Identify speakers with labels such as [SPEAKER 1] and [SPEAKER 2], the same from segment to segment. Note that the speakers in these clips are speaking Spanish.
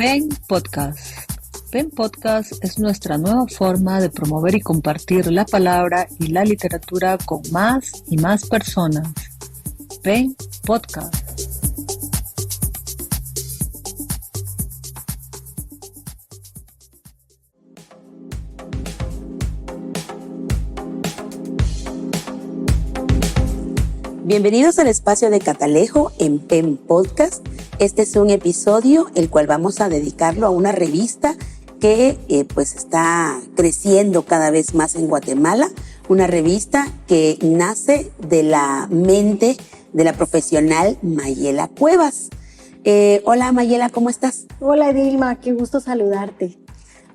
[SPEAKER 1] Pen Podcast. Pen Podcast es nuestra nueva forma de promover y compartir la palabra y la literatura con más y más personas. Pen Podcast.
[SPEAKER 2] Bienvenidos al espacio de Catalejo en Pen Podcast. Este es un episodio el cual vamos a dedicarlo a una revista que pues está creciendo cada vez más en Guatemala. Una revista que nace de la mente de la profesional Mayela Cuevas. Hola Mayela, ¿cómo estás?
[SPEAKER 3] Hola Dilma, qué gusto saludarte.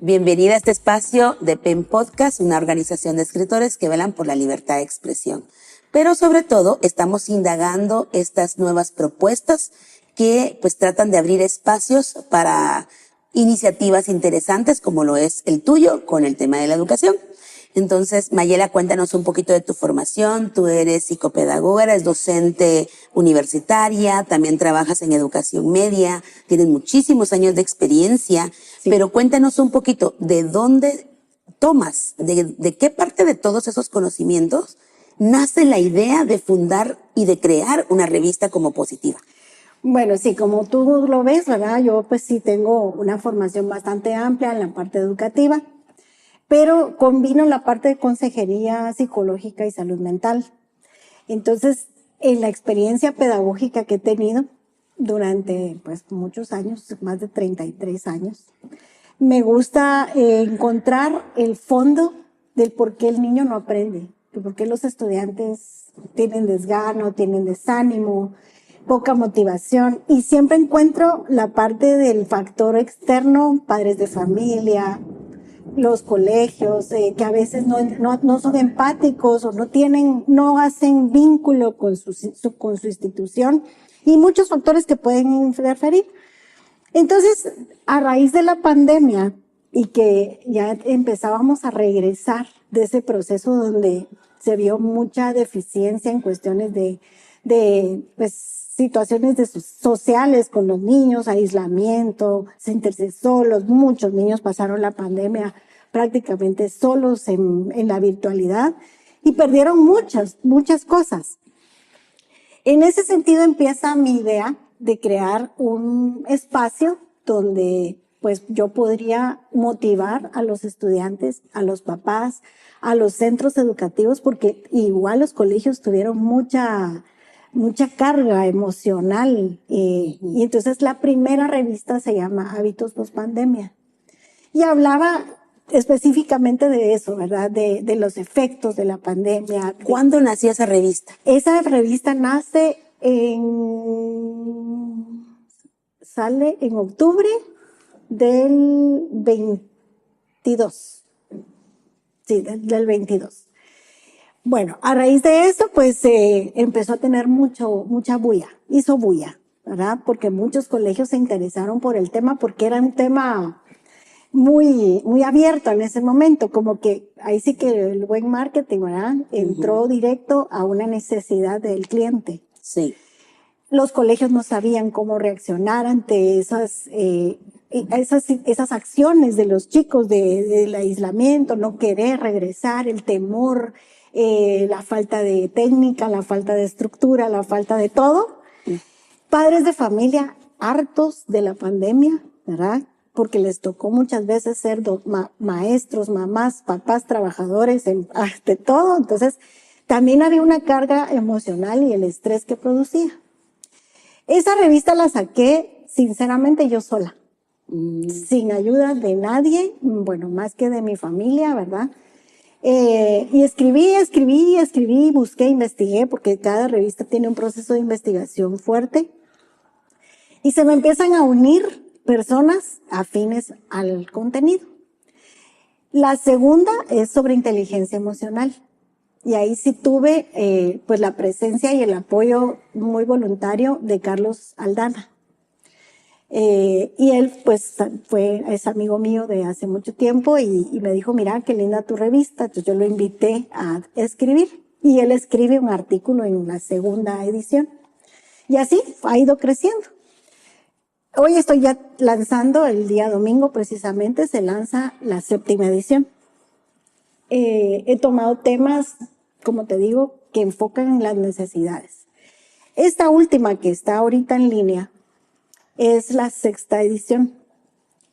[SPEAKER 2] Bienvenida a este espacio de Pen Podcast, una organización de escritores que velan por la libertad de expresión. Pero sobre todo estamos indagando estas nuevas propuestas que pues tratan de abrir espacios para iniciativas interesantes como lo es el tuyo con el tema de la educación. Entonces, Mayela, cuéntanos un poquito de tu formación. Tú eres psicopedagoga, eres docente universitaria, también trabajas en educación media, tienes muchísimos años de experiencia, sí. Pero cuéntanos un poquito de dónde tomas, de qué parte de todos esos conocimientos nace la idea de fundar y de crear una revista como Positiva.
[SPEAKER 3] Bueno, sí, como tú lo ves, ¿verdad? Yo pues sí tengo una formación bastante amplia en la parte educativa, pero combino la parte de consejería psicológica y salud mental. Entonces, en la experiencia pedagógica que he tenido durante pues muchos años, más de 33 años, me gusta encontrar el fondo del por qué el niño no aprende. ¿Por qué los estudiantes tienen desgano, tienen desánimo, poca motivación? Y siempre encuentro la parte del factor externo, padres de familia, los colegios, que a veces no son empáticos o no hacen vínculo con su institución, y muchos factores que pueden interferir. Entonces, a raíz de la pandemia, y que ya empezábamos a regresar de ese proceso donde se vio mucha deficiencia en cuestiones de pues, situaciones sociales con los niños, aislamiento, sentirse solos. Muchos niños pasaron la pandemia prácticamente solos en la virtualidad y perdieron muchas cosas. En ese sentido empieza mi idea de crear un espacio donde pues yo podría motivar a los estudiantes, a los papás, a los centros educativos, porque igual los colegios tuvieron mucha carga emocional. Y entonces la primera revista se llama Hábitos Post Pandemia. Y hablaba específicamente de eso, ¿verdad? De los efectos de la pandemia.
[SPEAKER 2] ¿Cuándo nació esa revista?
[SPEAKER 3] Esa revista sale en octubre del 22. Sí, del 22. Bueno, a raíz de eso, pues empezó a tener mucha bulla. Hizo bulla, ¿verdad? Porque muchos colegios se interesaron por el tema porque era un tema muy abierto en ese momento. Como que ahí sí que el buen marketing, ¿verdad? Entró directo a una necesidad del cliente.
[SPEAKER 2] Sí.
[SPEAKER 3] Los colegios no sabían cómo reaccionar ante esas acciones de los chicos del aislamiento, no querer regresar, el temor, la falta de técnica, la falta de estructura, la falta de todo. Padres de familia hartos de la pandemia, ¿verdad? Porque les tocó muchas veces ser maestros, mamás, papás, trabajadores, de todo. Entonces, también había una carga emocional y el estrés que producía. Esa revista la saqué, sinceramente, yo sola. Sin ayuda de nadie, bueno, más que de mi familia, ¿verdad? Y escribí, busqué, investigué, porque cada revista tiene un proceso de investigación fuerte. Y se me empiezan a unir personas afines al contenido. La segunda es sobre inteligencia emocional. Y ahí sí tuve pues la presencia y el apoyo muy voluntario de Carlos Aldana. Y él pues es amigo mío de hace mucho tiempo y me dijo, mira, qué linda tu revista. Entonces yo lo invité a escribir y él escribe un artículo en la segunda edición. Y así ha ido creciendo. Hoy estoy ya lanzando, el día domingo precisamente, se lanza la 7ª edición. He tomado temas, como te digo, que enfocan en las necesidades. Esta última que está ahorita en línea es la 6ª edición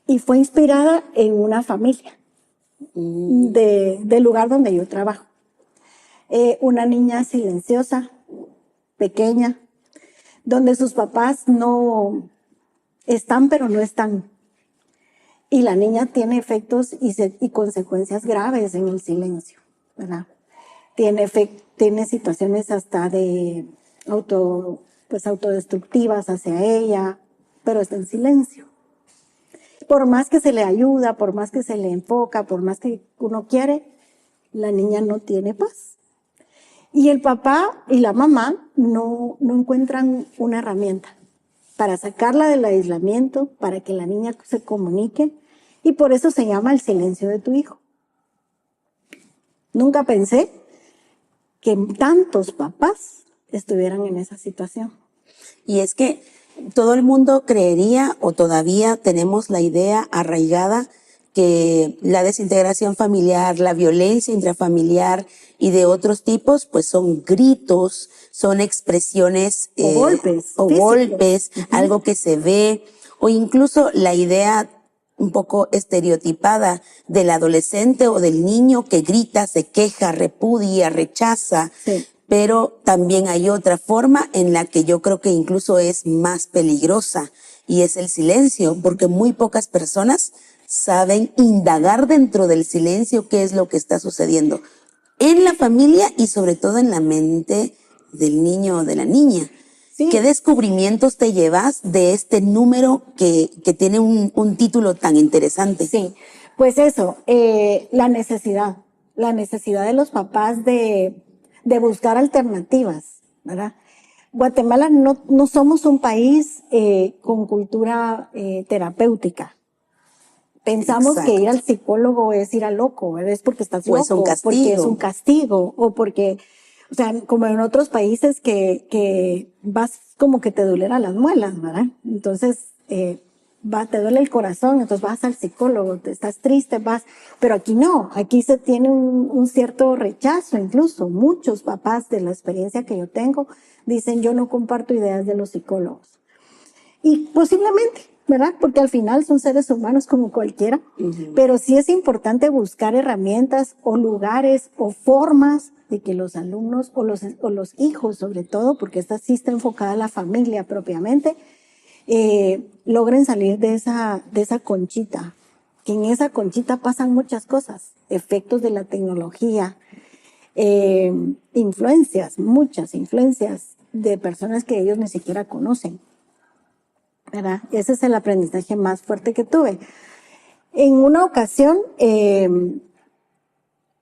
[SPEAKER 3] y fue inspirada en una familia del lugar donde yo trabajo. Una niña silenciosa, pequeña, donde sus papás no están, pero no están. Y la niña tiene efectos y consecuencias graves en el silencio, ¿verdad? Tiene situaciones hasta de autodestructivas hacia ella, pero está en silencio. Por más que se le ayuda, por más que se le enfoca, por más que uno quiere, la niña no tiene paz. Y el papá y la mamá no encuentran una herramienta para sacarla del aislamiento, para que la niña se comunique, y por eso se llama El silencio de tu hijo. Nunca pensé que tantos papás estuvieran en esa situación.
[SPEAKER 2] Y es que todo el mundo creería, o todavía tenemos la idea arraigada, que la desintegración familiar, la violencia intrafamiliar y de otros tipos, pues son gritos, son expresiones
[SPEAKER 3] o golpes,
[SPEAKER 2] algo que se ve, o incluso la idea un poco estereotipada del adolescente o del niño que grita, se queja, repudia, rechaza.
[SPEAKER 3] Sí.
[SPEAKER 2] Pero también hay otra forma en la que yo creo que incluso es más peligrosa, y es el silencio, porque muy pocas personas saben indagar dentro del silencio qué es lo que está sucediendo en la familia y sobre todo en la mente del niño o de la niña. Sí. ¿Qué descubrimientos te llevas de este número que tiene un título tan interesante?
[SPEAKER 3] Sí, pues eso, la necesidad de los papás de buscar alternativas, ¿verdad? Guatemala no somos un país con cultura terapéutica. Pensamos
[SPEAKER 2] Exacto.
[SPEAKER 3] que ir al psicólogo es ir al loco, ¿verdad? Es porque estás loco,
[SPEAKER 2] es un castigo.
[SPEAKER 3] porque es un castigo, o porque, o sea, como en otros países que vas como que te duelen las muelas, ¿verdad? Entonces, te duele el corazón, entonces vas al psicólogo, estás triste, vas, pero aquí no, aquí se tiene un cierto rechazo, incluso muchos papás de la experiencia que yo tengo dicen yo no comparto ideas de los psicólogos. Y posiblemente, ¿verdad? Porque al final son seres humanos como cualquiera, pero sí es importante buscar herramientas o lugares o formas de que los alumnos o los hijos sobre todo, porque esta sí está enfocada a la familia propiamente, logren salir de esa conchita, que en esa conchita pasan muchas cosas, efectos de la tecnología, muchas influencias de personas que ellos ni siquiera conocen, ¿verdad? Ese es el aprendizaje más fuerte que tuve. En una ocasión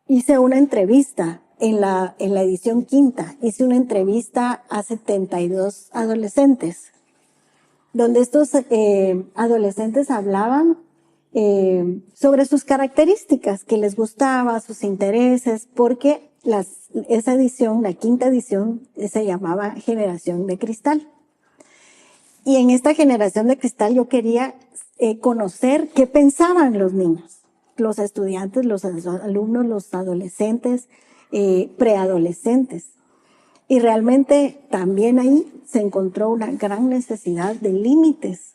[SPEAKER 3] hice una entrevista en la edición 5ª, hice una entrevista a 72 adolescentes, donde estos adolescentes hablaban sobre sus características, que les gustaba, sus intereses, porque esa edición, la 5ª edición, se llamaba Generación de Cristal. Y en esta Generación de Cristal yo quería conocer qué pensaban los niños, los estudiantes, los alumnos, los adolescentes, preadolescentes. Y realmente también ahí se encontró una gran necesidad de límites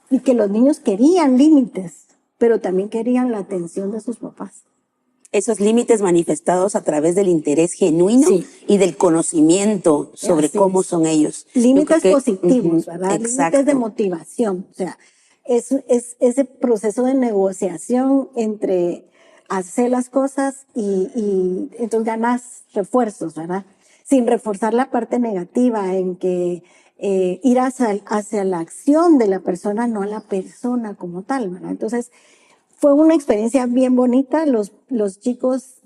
[SPEAKER 3] y que los niños querían límites, pero también querían la atención de sus papás.
[SPEAKER 2] Esos límites manifestados a través del interés genuino y del conocimiento sobre cómo son ellos.
[SPEAKER 3] Límites positivos, ¿verdad?
[SPEAKER 2] Exacto.
[SPEAKER 3] Límites de motivación. O sea, es ese proceso de negociación entre hacer las cosas y entonces ganas refuerzos, ¿verdad? Sin reforzar la parte negativa en que ir hacia la acción de la persona, no a la persona como tal, ¿verdad? Entonces, fue una experiencia bien bonita. Los chicos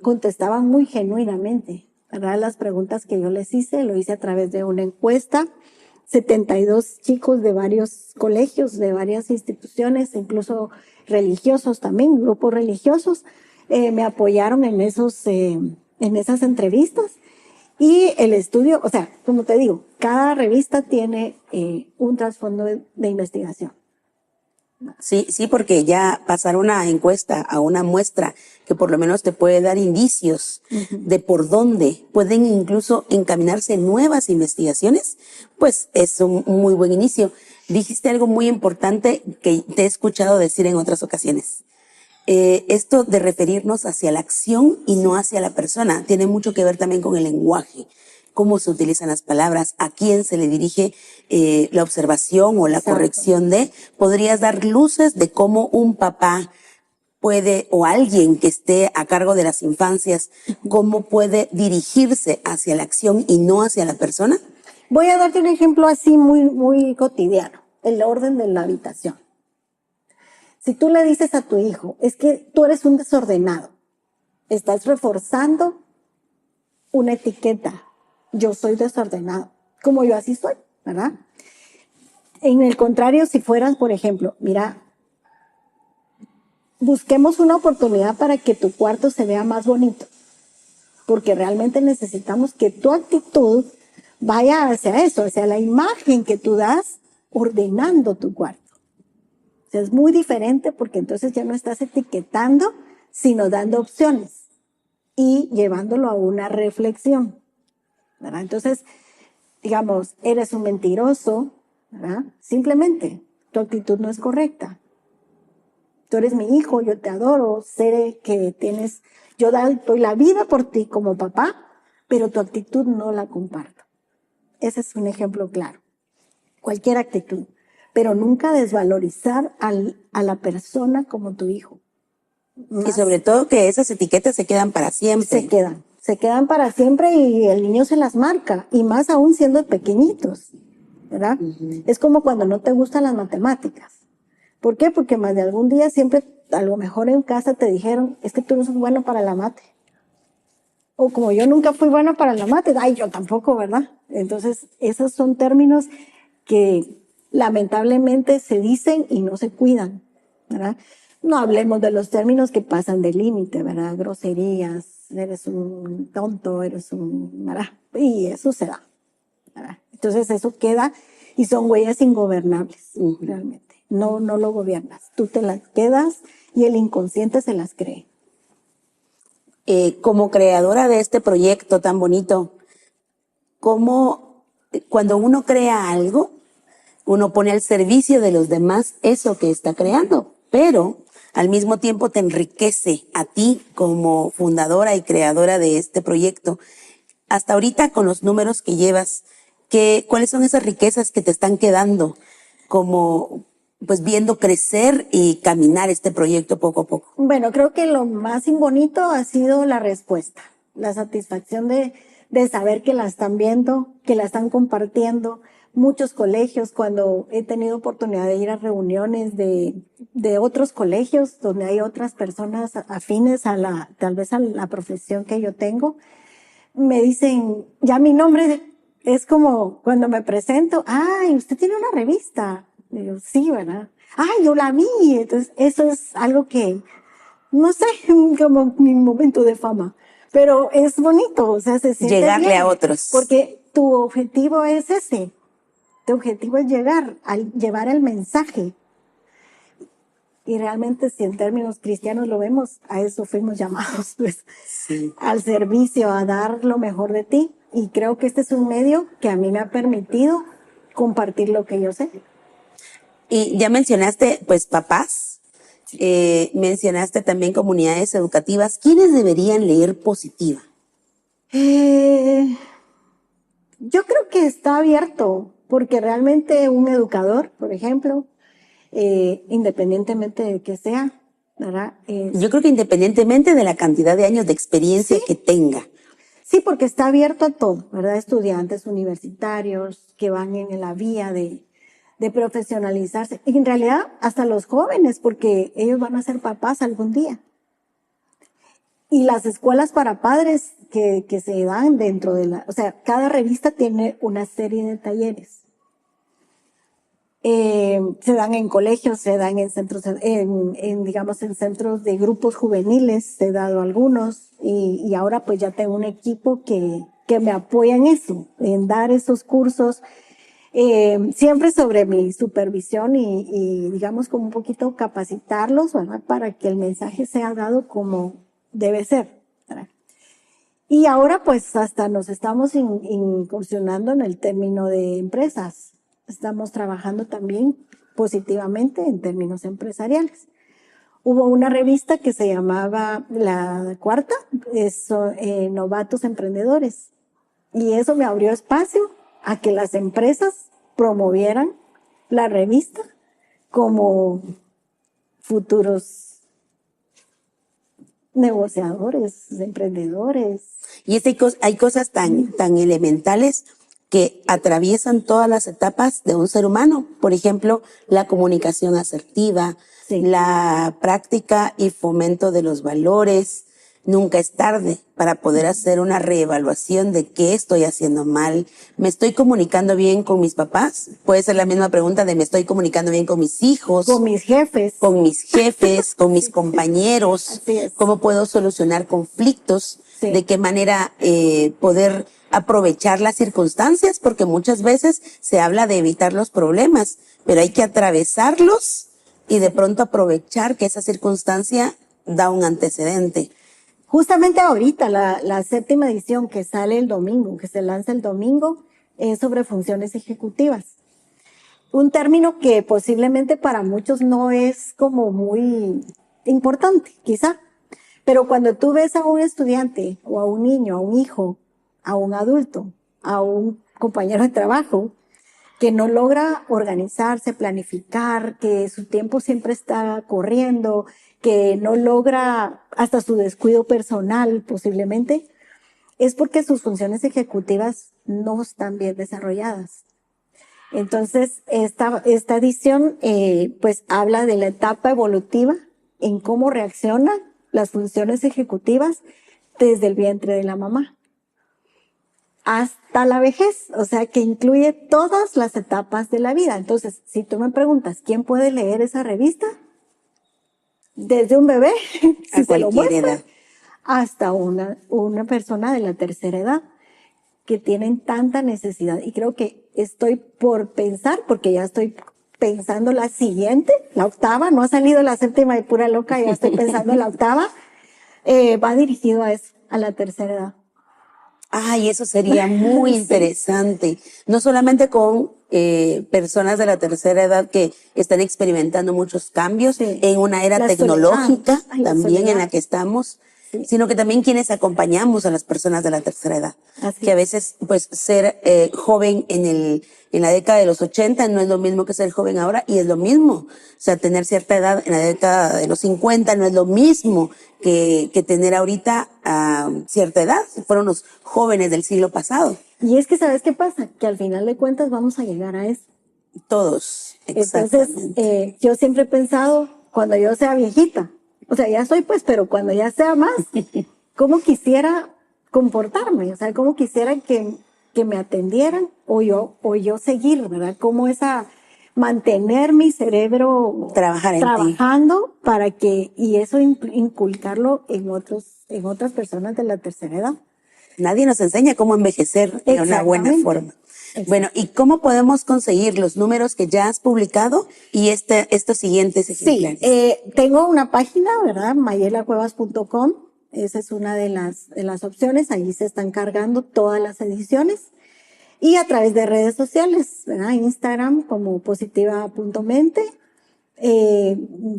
[SPEAKER 3] contestaban muy genuinamente, ¿verdad? Las preguntas que yo les hice, lo hice a través de una encuesta. 72 chicos de varios colegios, de varias instituciones, incluso religiosos también, grupos religiosos, me apoyaron en esas entrevistas. Y el estudio, o sea, como te digo, cada revista tiene un trasfondo de investigación.
[SPEAKER 2] Sí, sí, porque ya pasar una encuesta a una muestra que por lo menos te puede dar indicios de por dónde pueden incluso encaminarse nuevas investigaciones, pues es un muy buen inicio. Dijiste algo muy importante que te he escuchado decir en otras ocasiones. Esto de referirnos hacia la acción y no hacia la persona tiene mucho que ver también con el lenguaje, cómo se utilizan las palabras, a quién se le dirige la observación o la
[SPEAKER 3] Exacto.
[SPEAKER 2] corrección de. ¿Podrías dar luces de cómo un papá puede, o alguien que esté a cargo de las infancias, cómo puede dirigirse hacia la acción y no hacia la persona?
[SPEAKER 3] Voy a darte un ejemplo así muy cotidiano, el orden de la habitación. Si tú le dices a tu hijo, es que tú eres un desordenado, estás reforzando una etiqueta. Yo soy desordenado, como yo así soy, ¿verdad? En el contrario, si fueras, por ejemplo, mira, busquemos una oportunidad para que tu cuarto se vea más bonito, porque realmente necesitamos que tu actitud vaya hacia eso, hacia la imagen que tú das ordenando tu cuarto. O sea, es muy diferente porque entonces ya no estás etiquetando, sino dando opciones y llevándolo a una reflexión, ¿verdad? Entonces, digamos, eres un mentiroso, ¿verdad? Simplemente tu actitud no es correcta. Tú eres mi hijo, yo te adoro, sé que tienes, yo doy la vida por ti como papá, pero tu actitud no la comparto. Ese es un ejemplo claro. Cualquier actitud, pero nunca desvalorizar a la persona como tu hijo.
[SPEAKER 2] Y sobre todo que esas etiquetas se quedan para siempre.
[SPEAKER 3] Se quedan para siempre y el niño se las marca, y más aún siendo pequeñitos, ¿verdad? Es como cuando no te gustan las matemáticas. ¿Por qué? Porque más de algún día siempre, a lo mejor en casa te dijeron, es que tú no sos bueno para la mate. O como yo nunca fui bueno para la mate, ay, yo tampoco, ¿verdad? Entonces, esos son términos que lamentablemente se dicen y no se cuidan, ¿verdad? No hablemos de los términos que pasan del límite, ¿verdad? Groserías, eres un tonto, eres un... ¿verdad? Y eso se da, ¿verdad? Entonces eso queda y son huellas ingobernables, realmente. No lo gobiernas, tú te las quedas y el inconsciente se las cree.
[SPEAKER 2] Como creadora de este proyecto tan bonito, ¿cómo cuando uno crea algo, uno pone al servicio de los demás eso que está creando, pero al mismo tiempo te enriquece a ti como fundadora y creadora de este proyecto? Hasta ahorita, con los números que llevas, ¿cuáles son esas riquezas que te están quedando como pues viendo crecer y caminar este proyecto poco a poco?
[SPEAKER 3] Bueno, creo que lo más bonito ha sido la respuesta, la satisfacción de saber que la están viendo, que la están compartiendo. Muchos colegios, cuando he tenido oportunidad de ir a reuniones de otros colegios donde hay otras personas afines a tal vez a la profesión que yo tengo, me dicen, ya mi nombre es como cuando me presento, ay, usted tiene una revista. Y yo, sí, ¿verdad? Ay, yo la vi. Entonces, eso es algo que, no sé, como mi momento de fama, pero es bonito, o sea, se siente
[SPEAKER 2] llegarle
[SPEAKER 3] bien,
[SPEAKER 2] a otros.
[SPEAKER 3] porque tu objetivo es ese. Tu objetivo es llevar el mensaje. Y realmente, si en términos cristianos lo vemos, a eso fuimos llamados, pues,
[SPEAKER 2] sí,
[SPEAKER 3] al servicio, a dar lo mejor de ti. Y creo que este es un medio que a mí me ha permitido compartir lo que yo sé.
[SPEAKER 2] Y ya mencionaste, pues, papás, mencionaste también comunidades educativas. ¿Quiénes deberían leer Positiva?
[SPEAKER 3] Yo creo que está abierto, porque realmente un educador, por ejemplo, independientemente de que sea, ¿verdad?
[SPEAKER 2] Yo creo que independientemente de la cantidad de años de experiencia
[SPEAKER 3] ¿sí?
[SPEAKER 2] que tenga.
[SPEAKER 3] Sí, porque está abierto a todo, ¿verdad? Estudiantes universitarios que van en la vía de profesionalizarse. Y en realidad, hasta los jóvenes, porque ellos van a ser papás algún día. Y las escuelas para padres que se dan dentro de o sea, cada revista tiene una serie de talleres. Se dan en colegios, se dan en centros, digamos, en centros de grupos juveniles, se han dado algunos, y ahora pues ya tengo un equipo que que me apoya en eso, en dar esos cursos, siempre sobre mi supervisión y digamos como un poquito capacitarlos, ¿verdad? Para que el mensaje sea dado como debe ser, ¿verdad? Y ahora pues hasta nos estamos incursionando en el término de empresas. Estamos trabajando también positivamente en términos empresariales. Hubo una revista que se llamaba La Cuarta, Novatos Emprendedores. Y eso me abrió espacio a que las empresas promovieran la revista como futuros negociadores, emprendedores.
[SPEAKER 2] Y hay cosas tan elementales que atraviesan todas las etapas de un ser humano. Por ejemplo, la comunicación asertiva,
[SPEAKER 3] Sí.
[SPEAKER 2] la práctica y fomento de los valores. Nunca es tarde para poder hacer una reevaluación de qué estoy haciendo mal. ¿Me estoy comunicando bien con mis papás? Puede ser la misma pregunta de ¿me estoy comunicando bien con mis hijos?
[SPEAKER 3] Con mis jefes.
[SPEAKER 2] Con mis compañeros.
[SPEAKER 3] Así es.
[SPEAKER 2] ¿Cómo puedo solucionar conflictos?
[SPEAKER 3] Sí.
[SPEAKER 2] ¿De qué manera poder aprovechar las circunstancias? Porque muchas veces se habla de evitar los problemas, pero hay que atravesarlos y de pronto aprovechar que esa circunstancia da un antecedente.
[SPEAKER 3] Justamente ahorita, la 7ª edición que sale el domingo, que se lanza el domingo, es sobre funciones ejecutivas. Un término que posiblemente para muchos no es como muy importante, quizá. Pero cuando tú ves a un estudiante o a un niño, a un hijo, a un adulto, a un compañero de trabajo, que no logra organizarse, planificar, que su tiempo siempre está corriendo, que no logra hasta su descuido personal posiblemente, es porque sus funciones ejecutivas no están bien desarrolladas. Entonces, esta edición pues habla de la etapa evolutiva en cómo reaccionan las funciones ejecutivas desde el vientre de la mamá hasta la vejez, o sea que incluye todas las etapas de la vida. Entonces, si tú me preguntas, ¿quién puede leer esa revista? Desde un bebé, si se lo muestra,
[SPEAKER 2] edad,
[SPEAKER 3] hasta una persona de la tercera edad que tienen tanta necesidad. Y creo que estoy por pensar, porque ya estoy pensando la siguiente, la 8ª, no ha salido la 7ª de pura loca, ya estoy pensando en la 8ª, va dirigido a eso, a la tercera edad.
[SPEAKER 2] Ay, eso sería muy interesante. No solamente con personas de la tercera edad que están experimentando muchos cambios en una era tecnológica, también en la que estamos, sino que también quienes acompañamos a las personas de la tercera edad. Que a veces, pues, ser joven en la década de los 80 no es lo mismo que ser joven ahora, y es lo mismo. O sea, tener cierta edad en la década de los 50 no es lo mismo que tener ahorita cierta edad. Fueron los jóvenes del siglo pasado.
[SPEAKER 3] Y es que, ¿sabes qué pasa? Que al final de cuentas vamos a llegar a eso.
[SPEAKER 2] Todos, exactamente.
[SPEAKER 3] Entonces, yo siempre he pensado, cuando yo sea viejita, o sea, ya soy pues, pero cuando ya sea más, ¿cómo quisiera comportarme? O sea, ¿cómo quisiera que me atendieran o yo seguir, ¿verdad? ¿Cómo mantener mi cerebro trabajando para que, y eso inculcarlo en otras personas de la tercera edad?
[SPEAKER 2] Nadie nos enseña cómo envejecer de una buena forma. Bueno, ¿y cómo podemos conseguir los números que ya has publicado y estos siguientes ejemplares?
[SPEAKER 3] Sí, tengo una página, ¿verdad? mayelacuevas.com. Esa es una de las opciones. Allí se están cargando todas las ediciones. Y a través de redes sociales, ¿verdad? Instagram como positiva.mente,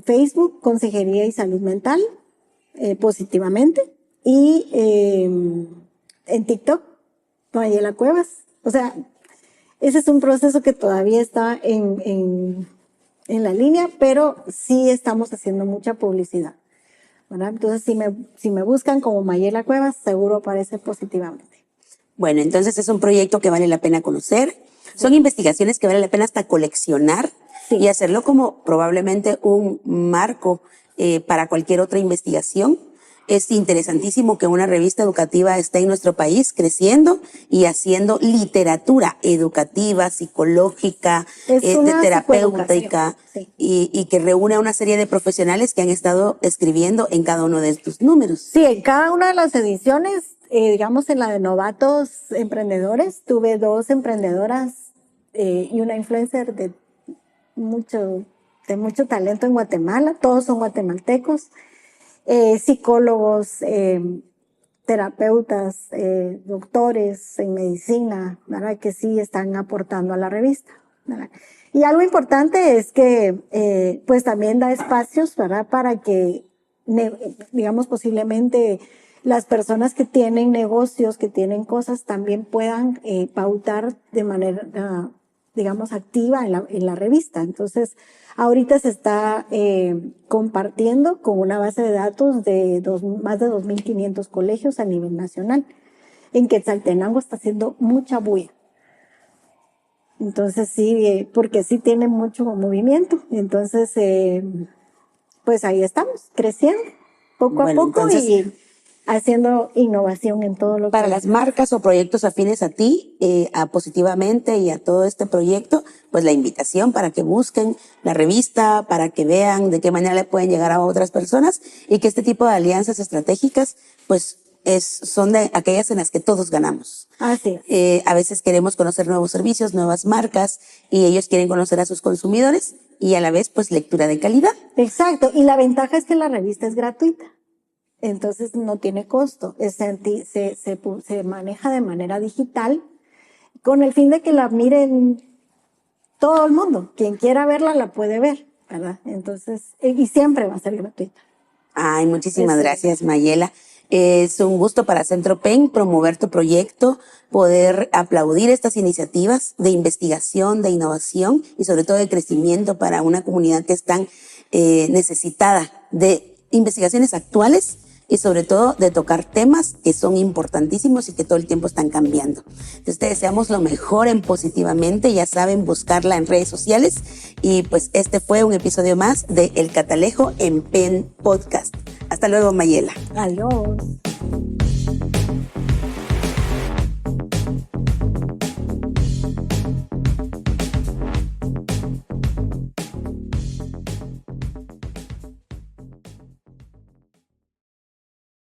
[SPEAKER 3] Facebook, Consejería y Salud Mental, positivamente, y en TikTok, Mayela Cuevas. O sea, ese es un proceso que todavía está en la línea, pero sí estamos haciendo mucha publicidad, ¿verdad? Entonces, si me buscan como Mayela Cuevas, seguro aparece positivamente.
[SPEAKER 2] Bueno, entonces es un proyecto que vale la pena conocer. Son investigaciones que vale la pena hasta coleccionar y hacerlo como probablemente un marco para cualquier otra investigación. Es interesantísimo que una revista educativa esté en nuestro país creciendo y haciendo literatura educativa, psicológica, terapéutica, y que reúne a una serie de profesionales que han estado escribiendo en cada uno de estos números.
[SPEAKER 3] Sí, en cada una de las ediciones digamos, en la de novatos emprendedores, tuve 2 emprendedoras y una influencer de mucho talento en Guatemala. Todos son guatemaltecos, psicólogos, terapeutas, doctores en medicina, ¿verdad? Que sí están aportando a la revista, ¿verdad? Y algo importante es que pues también da espacios, ¿verdad? Para que, digamos, posiblemente las personas que tienen negocios, que tienen cosas, también puedan pautar de manera, digamos, activa en la revista. Entonces, ahorita se está compartiendo con una base de datos de más de 2.500 colegios a nivel nacional. En Quetzaltenango está haciendo mucha bulla. Entonces sí, porque sí tiene mucho movimiento. Entonces, pues ahí estamos, creciendo poco a poco y haciendo innovación en todo lo
[SPEAKER 2] para las marcas o proyectos afines a ti, a Positivamente y a todo este proyecto, pues la invitación para que busquen la revista, para que vean de qué manera le pueden llegar a otras personas y que este tipo de alianzas estratégicas, pues son de aquellas en las que todos ganamos.
[SPEAKER 3] Así
[SPEAKER 2] A veces queremos conocer nuevos servicios, nuevas marcas y ellos quieren conocer a sus consumidores y a la vez pues lectura de calidad.
[SPEAKER 3] Exacto, y la ventaja es que la revista es gratuita. Entonces no tiene costo, se maneja de manera digital con el fin de que la miren todo el mundo. Quien quiera verla la puede ver, ¿verdad? Entonces, y siempre va a ser gratuita.
[SPEAKER 2] Ay, muchísimas gracias, Mayela. Es un gusto para Centro PEN promover tu proyecto, poder aplaudir estas iniciativas de investigación, de innovación y sobre todo de crecimiento para una comunidad que es tan necesitada de investigaciones actuales y sobre todo de tocar temas que son importantísimos y que todo el tiempo están cambiando. Entonces te deseamos lo mejor en Positivamente, ya saben, buscarla en redes sociales y pues este fue un episodio más de El Catalejo en PEN Podcast. Hasta luego, Mayela.
[SPEAKER 3] Adiós.